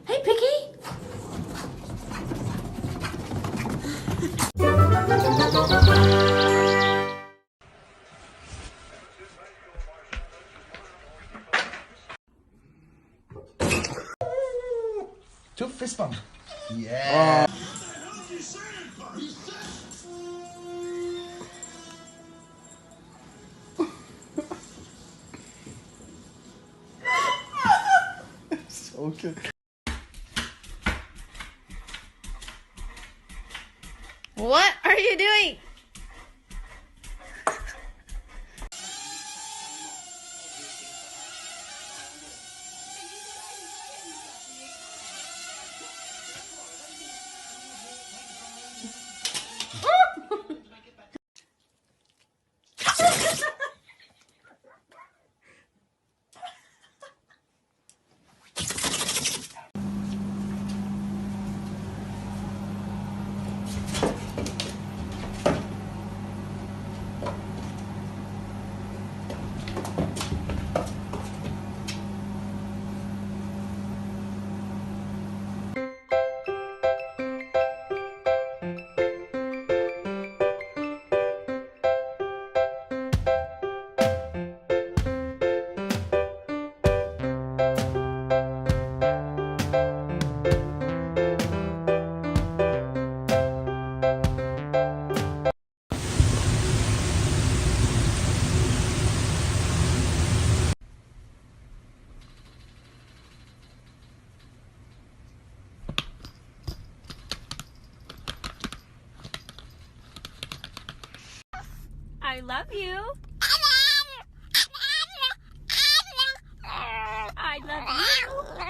Hey, Picky. Do a fist bump. Yeah. So good. What are you doing? I love you. I love you.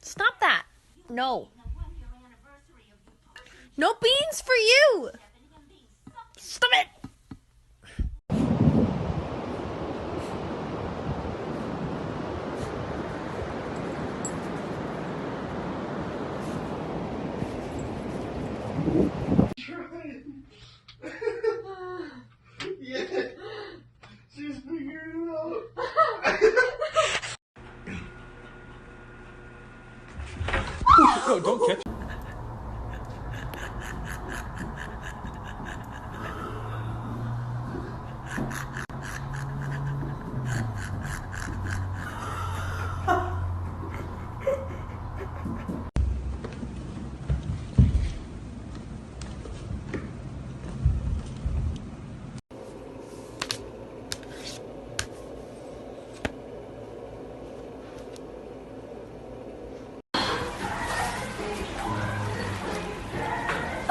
Stop that. No. No beans for you. Stop it. Yeah. She's figuring it out. No, don't catch.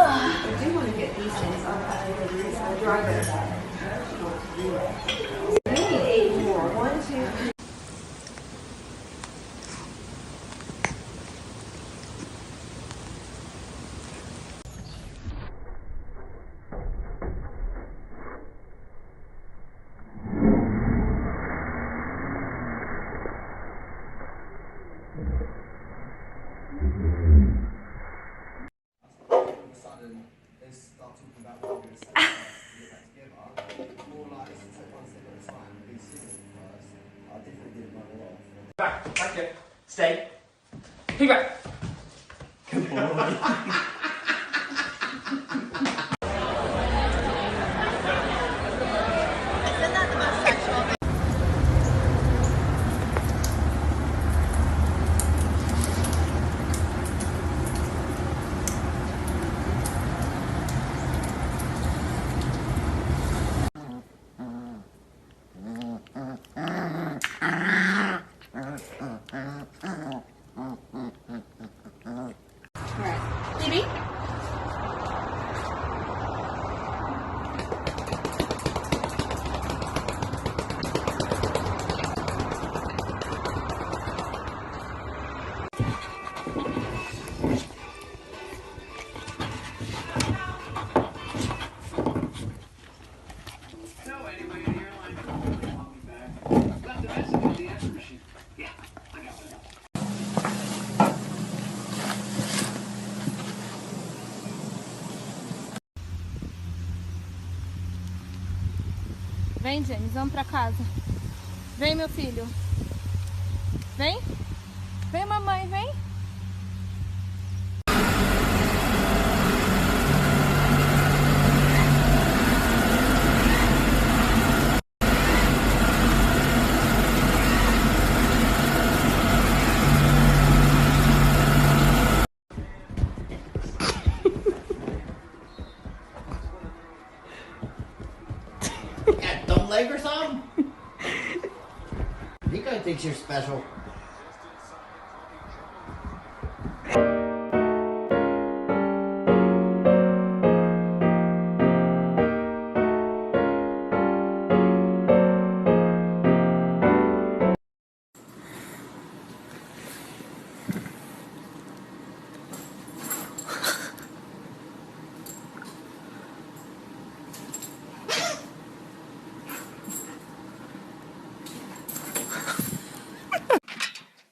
I do want to get these things on the driver. I need 8 more. 1, 2, 3. Back it. Stay. Piggyback. Good boy. Vem, James, vamos pra casa. Vem, meu filho. Vem. Vem, mamãe, vem. Got dumb leg or something? Nico thinks you're special.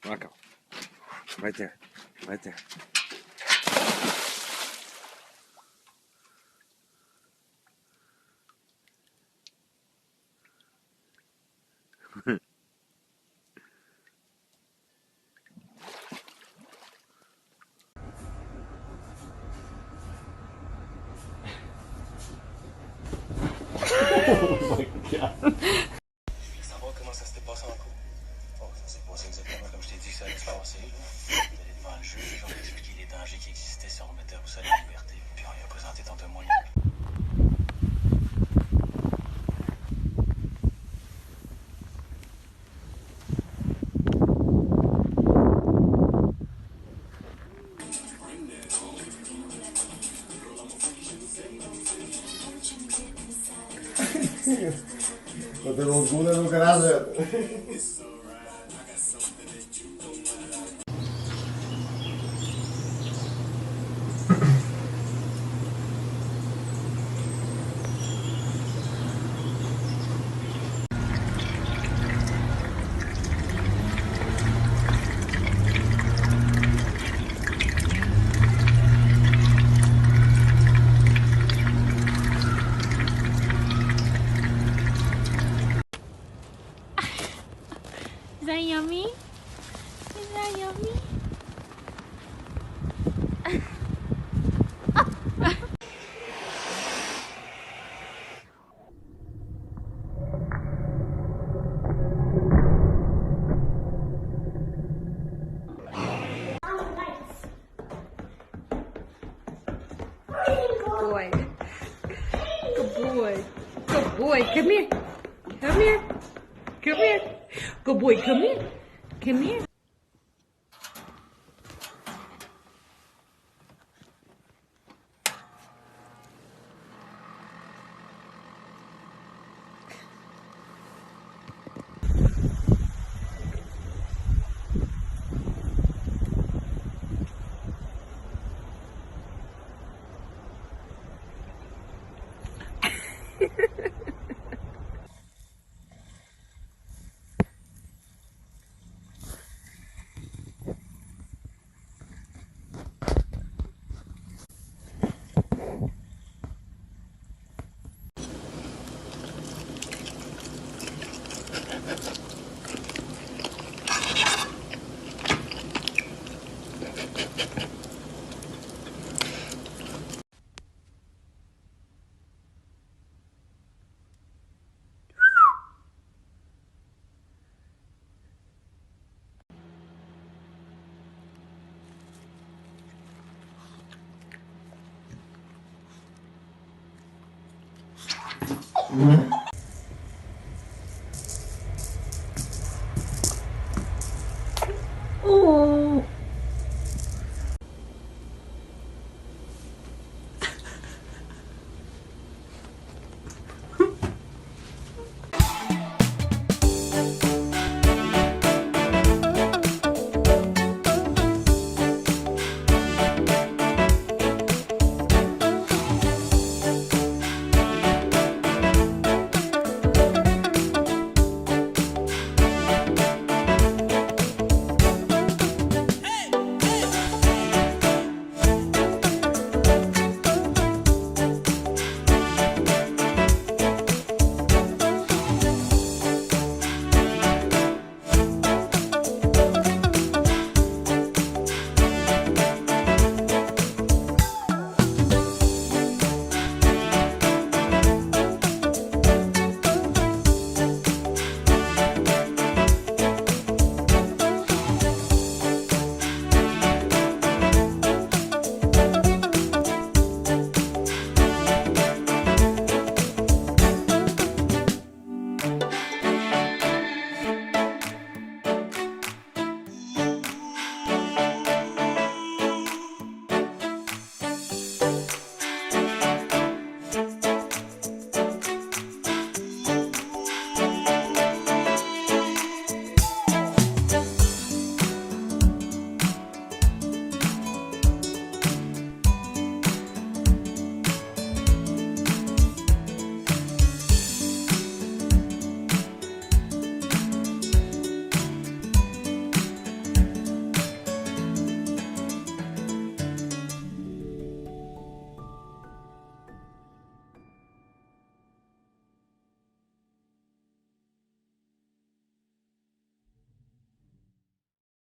Rocco. Right there. Right there. Savoir comment ça s'était passé en cours. Bon, ça s'est passé exactement comme je t'ai dit que ça allait se passer. D'aller devant le juge, on a expliqué les dangers qui existaient si on remettait Roussel en liberté. Puis on lui a présenté ton témoignage. No te lo juro, no gracias. Is that yummy? Is that yummy? Boy. Good boy. Good boy. Come here. Come here. Come here. Good boy. Come here. Come here. Mm-hmm.